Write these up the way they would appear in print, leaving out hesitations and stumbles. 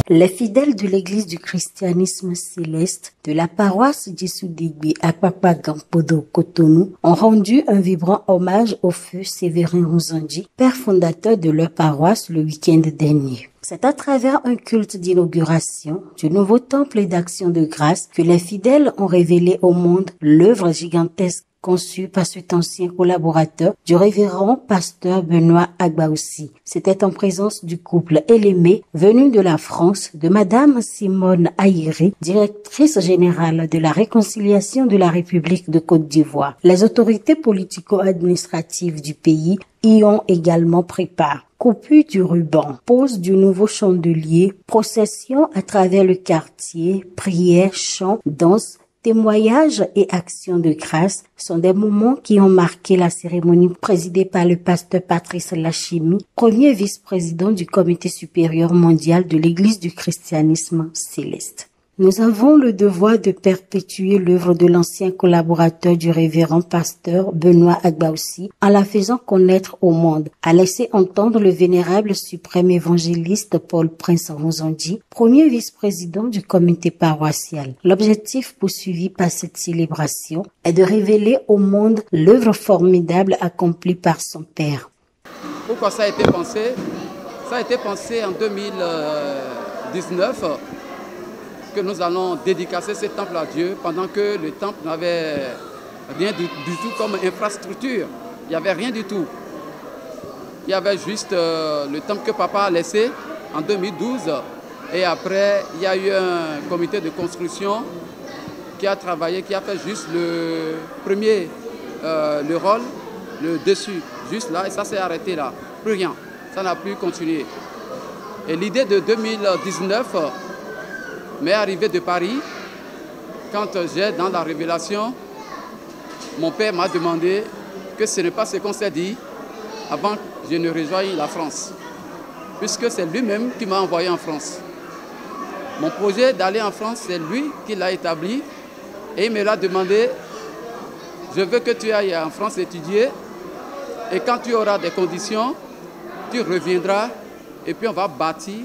Les fidèles de l'église du christianisme céleste de la paroisse Djessoudegbe à Kpakpa-Gampodo, Cotonou, ont rendu un vibrant hommage au feu Séverin Ouzandi, père fondateur de leur paroisse le week-end dernier. C'est à travers un culte d'inauguration du nouveau temple d'action de grâce que les fidèles ont révélé au monde l'œuvre gigantesque conçu par cet ancien collaborateur du révérend pasteur Benoît Agbaoussi. C'était en présence du couple Elémé, venu de la France, de madame Simone Aïri, directrice générale de la réconciliation de la République de Côte d'Ivoire. Les autorités politico-administratives du pays y ont également pris part. Coupure du ruban, pose du nouveau chandelier, procession à travers le quartier, prières, chants, danses, témoignages et actions de grâce sont des moments qui ont marqué la cérémonie présidée par le pasteur Patrice Lachimi, premier vice-président du Comité supérieur mondial de l'Église du christianisme céleste. Nous avons le devoir de perpétuer l'œuvre de l'ancien collaborateur du révérend pasteur Benoît Agbaoussi en la faisant connaître au monde, a laissé entendre le vénérable suprême évangéliste Paul Prince Ouzandi, premier vice-président du comité paroissial. L'objectif poursuivi par cette célébration est de révéler au monde l'œuvre formidable accomplie par son père. Pourquoi ça a été pensé? Ça a été pensé en 2019. Que nous allons dédicacer ce temple à Dieu pendant que le temple n'avait rien du tout comme infrastructure. Il n'y avait rien du tout. Il y avait juste le temple que papa a laissé en 2012. Et après, il y a eu un comité de construction qui a travaillé, qui a fait juste le premier, le rôle, le dessus, juste là, et ça s'est arrêté là. Plus rien. Ça n'a plus continué. Et l'idée de 2019 m'est arrivé de Paris, quand j'ai dans la révélation, mon père m'a demandé que ce n'est pas ce qu'on s'est dit avant que je ne rejoigne la France, puisque c'est lui-même qui m'a envoyé en France. Mon projet d'aller en France, c'est lui qui l'a établi et il me l'a demandé, je veux que tu ailles en France étudier et quand tu auras des conditions, tu reviendras et puis on va bâtir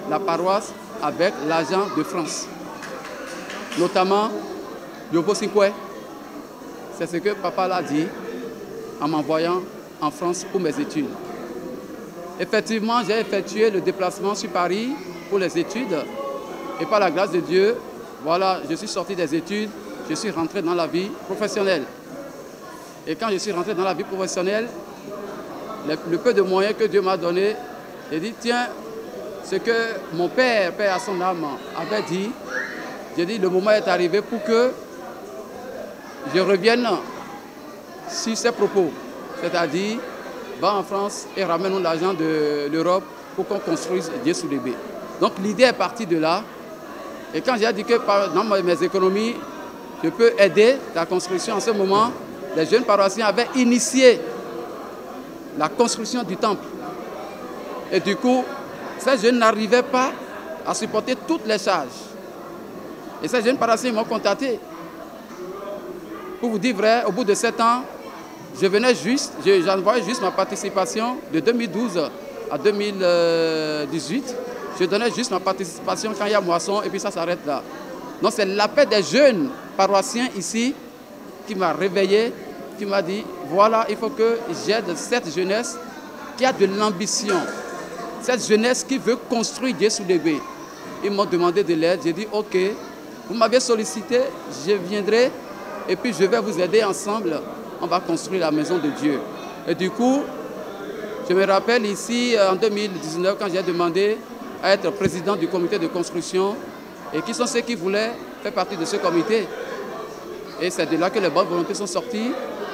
la paroisse avec l'argent de France, notamment Yobo Sinkwe. C'est ce que papa l'a dit en m'envoyant en France pour mes études. Effectivement, j'ai effectué le déplacement sur Paris pour les études et par la grâce de Dieu, voilà, je suis sorti des études, je suis rentré dans la vie professionnelle. Et quand je suis rentré dans la vie professionnelle, le peu de moyens que Dieu m'a donné, j'ai dit, tiens, ce que mon père, père à son âme, avait dit, j'ai dit, le moment est arrivé pour que je revienne sur ses propos. C'est-à-dire, va en France et ramène l'argent de l'Europe pour qu'on construise Djessoudegbe. Donc l'idée est partie de là. Et quand j'ai dit que dans mes économies, je peux aider la construction, en ce moment, les jeunes paroissiens avaient initié la construction du temple. Et du coup, ces jeunes n'arrivaient pas à supporter toutes les charges. Et ces jeunes paroissiens m'ont contacté. Pour vous dire vrai, au bout de 7 ans, j'envoyais juste ma participation de 2012 à 2018. Je donnais juste ma participation quand il y a moisson et puis ça s'arrête là. Donc c'est l'appel des jeunes paroissiens ici qui m'a réveillé, qui m'a dit, voilà, il faut que j'aide cette jeunesse qui a de l'ambition. Cette jeunesse qui veut construire Djessoudegbe. Ils m'ont demandé de l'aide. J'ai dit, ok, vous m'avez sollicité, je viendrai et puis je vais vous aider ensemble. On va construire la maison de Dieu. Et du coup, je me rappelle ici, en 2019, quand j'ai demandé à être président du comité de construction, et qui sont ceux qui voulaient faire partie de ce comité. Et c'est de là que les bonnes volontés sont sorties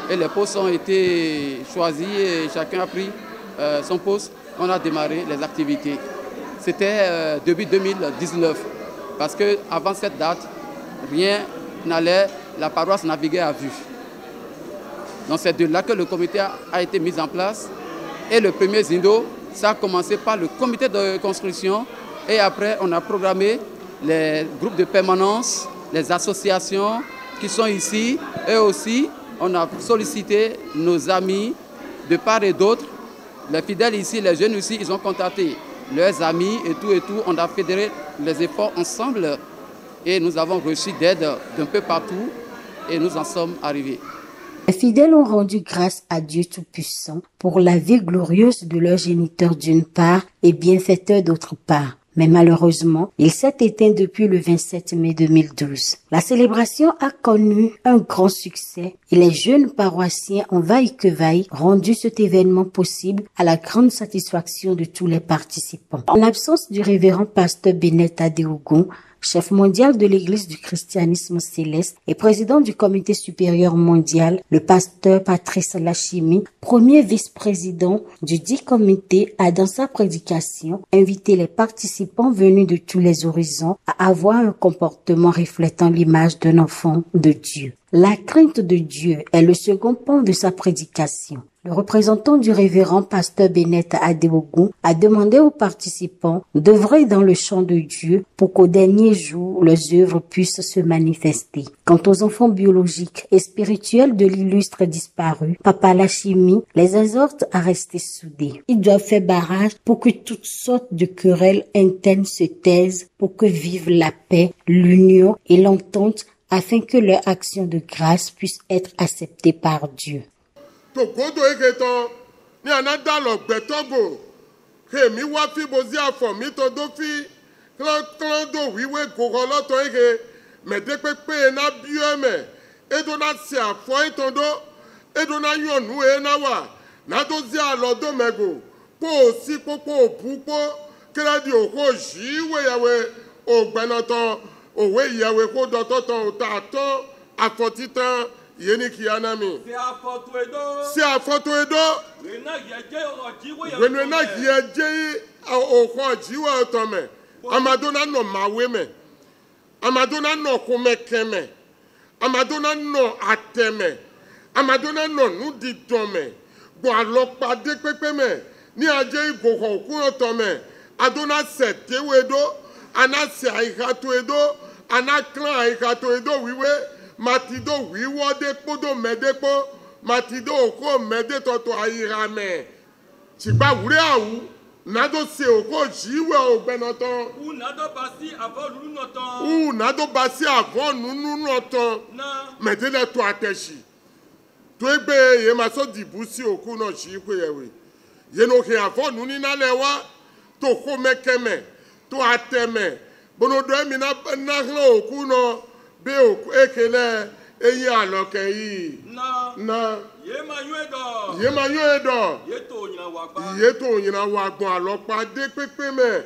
et les postes ont été choisis et chacun a pris son poste. On a démarré les activités. C'était début 2019. Parce qu'avant cette date, rien n'allait, la paroisse naviguait à vue. Donc c'est de là que le comité a été mis en place. Et le premier Zindo, ça a commencé par le comité de construction. Et après, on a programmé les groupes de permanence, les associations qui sont ici. Et aussi, on a sollicité nos amis de part et d'autre. Les fidèles ici, les jeunes ici, ils ont contacté leurs amis et tout. On a fédéré les efforts ensemble et nous avons reçu d'aide d'un peu partout et nous en sommes arrivés. Les fidèles ont rendu grâce à Dieu Tout-Puissant pour la vie glorieuse de leur géniteur d'une part et bienfaiteur d'autre part. Mais malheureusement, il s'est éteint depuis le 27 mai 2012. La célébration a connu un grand succès et les jeunes paroissiens ont vaille que vaille rendu cet événement possible à la grande satisfaction de tous les participants. En l'absence du révérend pasteur Bennett Adeogun, chef mondial de l'Église du christianisme céleste et président du comité supérieur mondial, le pasteur Patrice Lachimi, premier vice-président du dit comité, a dans sa prédication invité les participants venus de tous les horizons à avoir un comportement reflétant l'image d'un enfant de Dieu. La crainte de Dieu est le second point de sa prédication. Le représentant du révérend pasteur Bennett Adeogun a demandé aux participants d'œuvrer dans le champ de Dieu pour qu'au dernier jour, leurs œuvres puissent se manifester. Quant aux enfants biologiques et spirituels de l'illustre disparu, Papa Lachimi les exhorte à rester soudés. Ils doivent faire barrage pour que toutes sortes de querelles internes se taisent, pour que vive la paix, l'union et l'entente afin que leur action de grâce puisse être acceptée par Dieu. Togodo egeton ni anada lo gbetogo kemi wa fi bozi afọ mi to do fi klan do wiwe gogo loto ege me de pepe na biome edo na si afọ itondo edo na yonu e na wa na do zi alodo mego po si popo pupo kredi oko jiwe yawe ogbenoton owe yawe ko dototon otaton afotitan yeni kianami si afoto edo wenena yeje oko jiwa otome amadona no maweme amadona no kumekeme amadona no ateme amadona no nuditome gbo alopa de pepeme ni aje igoko ku otome adona setewedo anase aikato edo anaklan aikato edo wiwe matido wiwo depo do medepo matido oko medetoto ayirame tigba wure awu nado se oko jiwe ogbenoton nado basi avon nunu noton medele to ateshi to egbe ye maso dibusi oku no jiwe yewe ye no ke avon nuni na lewa to ko mekeme to ateme bonodo emi na hlo oku no be ekele eyi aloke yi na ye ma yo edo ye to nyina wa gbon alopa de pepe me.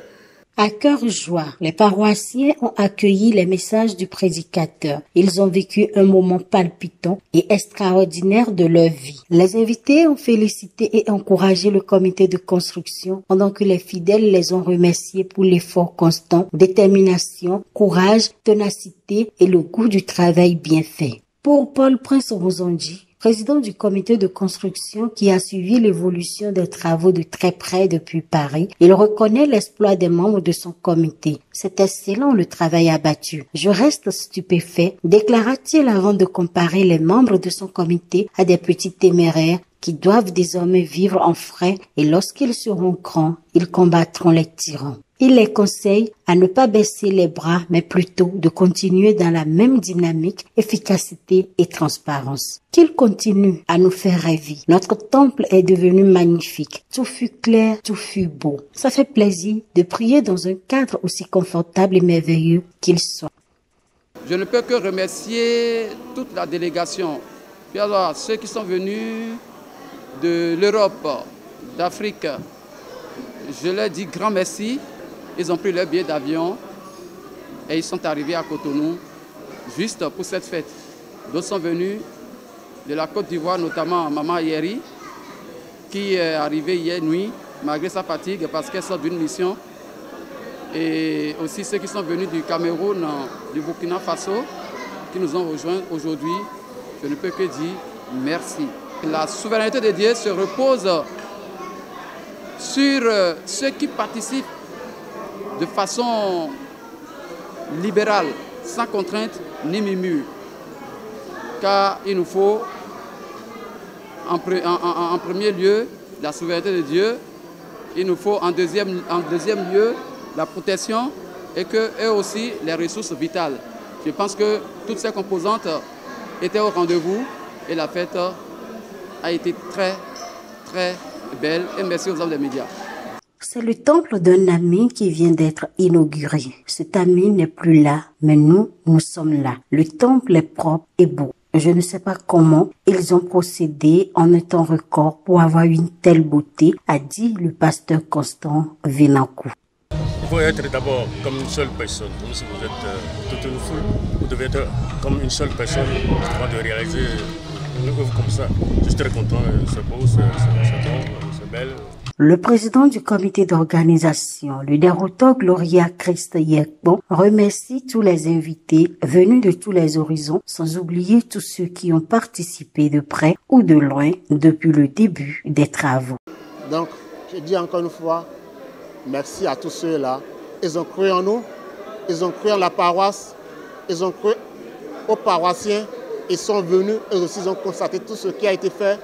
À cœur joie, les paroissiens ont accueilli les messages du prédicateur. Ils ont vécu un moment palpitant et extraordinaire de leur vie. Les invités ont félicité et encouragé le comité de construction, pendant que les fidèles les ont remerciés pour l'effort constant, détermination, courage, ténacité et le goût du travail bien fait. Pour Paul Prince Rosondi, président du comité de construction qui a suivi l'évolution des travaux de très près depuis Paris, il reconnaît l'exploit des membres de son comité. C'est excellent le travail abattu. Je reste stupéfait, déclara-t-il avant de comparer les membres de son comité à des petits téméraires qui doivent désormais vivre en frais et lorsqu'ils seront grands, ils combattront les tyrans. Il les conseille à ne pas baisser les bras, mais plutôt de continuer dans la même dynamique, efficacité et transparence. Qu'ils continuent à nous faire rêver. Notre temple est devenu magnifique. Tout fut clair, tout fut beau. Ça fait plaisir de prier dans un cadre aussi confortable et merveilleux qu'il soit. Je ne peux que remercier toute la délégation. Puis alors, ceux qui sont venus de l'Europe, d'Afrique, je leur dis grand merci. Ils ont pris leur billet d'avion et ils sont arrivés à Cotonou juste pour cette fête. D'autres sont venus de la Côte d'Ivoire, notamment Maman Yeri, qui est arrivée hier nuit, malgré sa fatigue, parce qu'elle sort d'une mission. Et aussi ceux qui sont venus du Cameroun, du Burkina Faso, qui nous ont rejoints aujourd'hui. Je ne peux que dire merci. La souveraineté de Dieu se repose sur ceux qui participent de façon libérale, sans contrainte ni murmure. Car il nous faut en premier lieu la souveraineté de Dieu. Il nous faut en deuxième lieu la protection et aussi les ressources vitales. Je pense que toutes ces composantes étaient au rendez-vous et la fête a été très, très belle. Et merci aux hommes des médias. C'est le temple d'un ami qui vient d'être inauguré. Cet ami n'est plus là, mais nous sommes là. Le temple est propre et beau. Je ne sais pas comment ils ont procédé en un temps record pour avoir une telle beauté, a dit le pasteur Constant Vénancou. Il faut être d'abord comme une seule personne. Même si vous êtes toute une foule, vous devez être comme une seule personne avant de réaliser une œuvre comme ça. Je suis très content, c'est beau, c'est bon, c'est belle. Le président du comité d'organisation, le dérouteur Gloria Christ Yekbo, remercie tous les invités venus de tous les horizons, sans oublier tous ceux qui ont participé de près ou de loin depuis le début des travaux. Donc, je dis encore une fois, merci à tous ceux-là. Ils ont cru en nous, ils ont cru en la paroisse, ils ont cru aux paroissiens, ils sont venus et aussi ils ont constaté tout ce qui a été fait.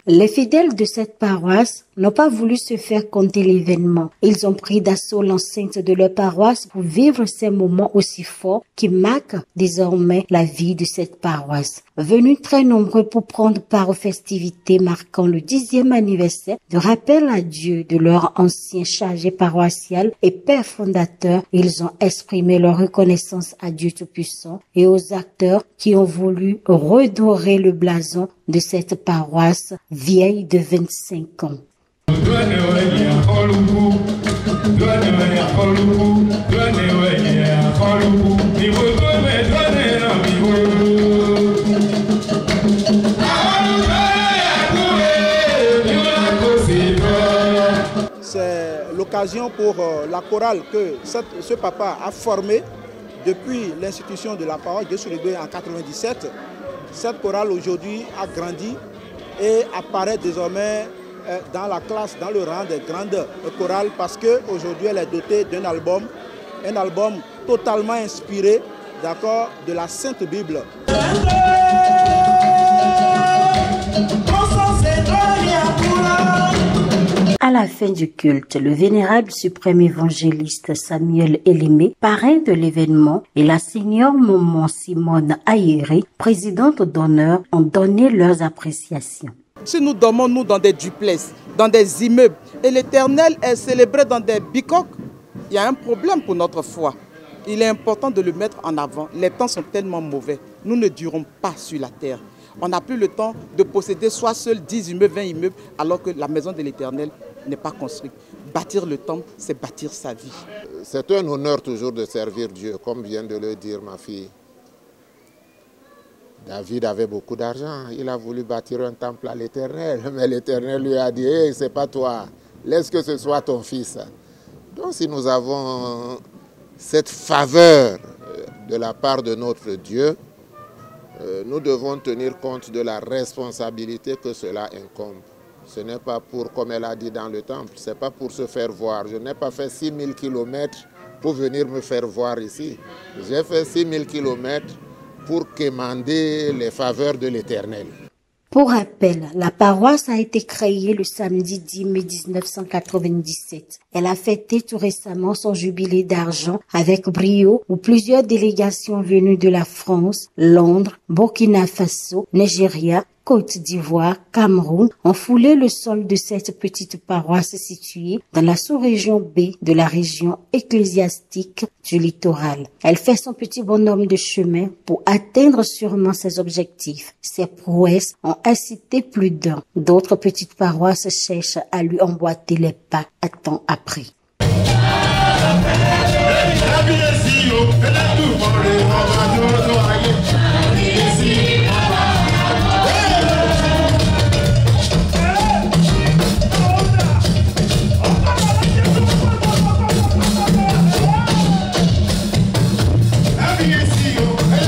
Les fidèles de cette paroisse n'ont pas voulu se faire compter l'événement. Ils ont pris d'assaut l'enceinte de leur paroisse pour vivre ces moments aussi forts qui marquent désormais la vie de cette paroisse. Venus très nombreux pour prendre part aux festivités marquant le 10e anniversaire de rappel à Dieu de leur ancien chargé paroissial et père fondateur, ils ont exprimé leur reconnaissance à Dieu Tout-Puissant et aux acteurs qui ont voulu redorer le blason de cette paroisse vieille de 25 ans. C'est l'occasion pour la chorale que ce papa a formée depuis l'institution de la parole de Soulébé en 1997. Cette chorale aujourd'hui a grandi et apparaît désormais dans la classe, dans le rang des grandes chorales parce qu'aujourd'hui elle est dotée d'un album, totalement inspiré, d'accord, de la Sainte Bible. À la fin du culte, le vénérable suprême évangéliste Samuel Elimé, parrain de l'événement, et la seigneur Maman Simone Aéré, présidente d'honneur, ont donné leurs appréciations. Si nous dormons nous dans des duplex, dans des immeubles, et l'Éternel est célébré dans des bicoques, il y a un problème pour notre foi. Il est important de le mettre en avant. Les temps sont tellement mauvais. Nous ne durons pas sur la terre. On n'a plus le temps de posséder soit seuls 10 immeubles, 20 immeubles, alors que la maison de l'Éternel n'est pas construite. Bâtir le temple, c'est bâtir sa vie. C'est un honneur toujours de servir Dieu, comme vient de le dire ma fille. David avait beaucoup d'argent, il a voulu bâtir un temple à l'Éternel, mais l'Éternel lui a dit, hey, c'est pas toi, laisse que ce soit ton fils. Donc si nous avons cette faveur de la part de notre Dieu, nous devons tenir compte de la responsabilité que cela incombe. Ce n'est pas pour, comme elle a dit dans le temple, ce n'est pas pour se faire voir. Je n'ai pas fait 6000 km pour venir me faire voir ici. J'ai fait 6000 km pour quémander les faveurs de l'Éternel. Pour rappel, la paroisse a été créée le samedi 10 mai 1997. Elle a fêté tout récemment son jubilé d'argent avec brio où plusieurs délégations venues de la France, Londres, Burkina Faso, Nigeria, Côte d'Ivoire, Cameroun ont foulé le sol de cette petite paroisse située dans la sous-région B de la région ecclésiastique du littoral. Elle fait son petit bonhomme de chemin pour atteindre sûrement ses objectifs. Ses prouesses ont incité plus d'un. D'autres petites paroisses cherchent à lui emboîter les pas à temps après.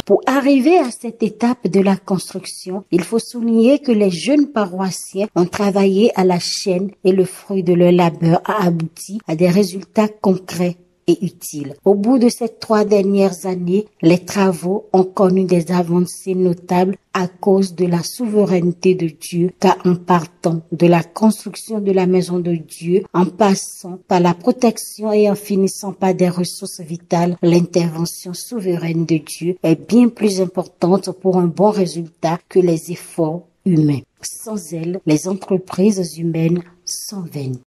Pour arriver à cette étape de la construction, il faut souligner que les jeunes paroissiens ont travaillé à la chaîne et le fruit de leur labeur a abouti à des résultats concrets et utile. Au bout de ces 3 dernières années, les travaux ont connu des avancées notables à cause de la souveraineté de Dieu, car en partant de la construction de la maison de Dieu, en passant par la protection et en finissant par des ressources vitales, l'intervention souveraine de Dieu est bien plus importante pour un bon résultat que les efforts humains. Sans elle, les entreprises humaines sont vaines.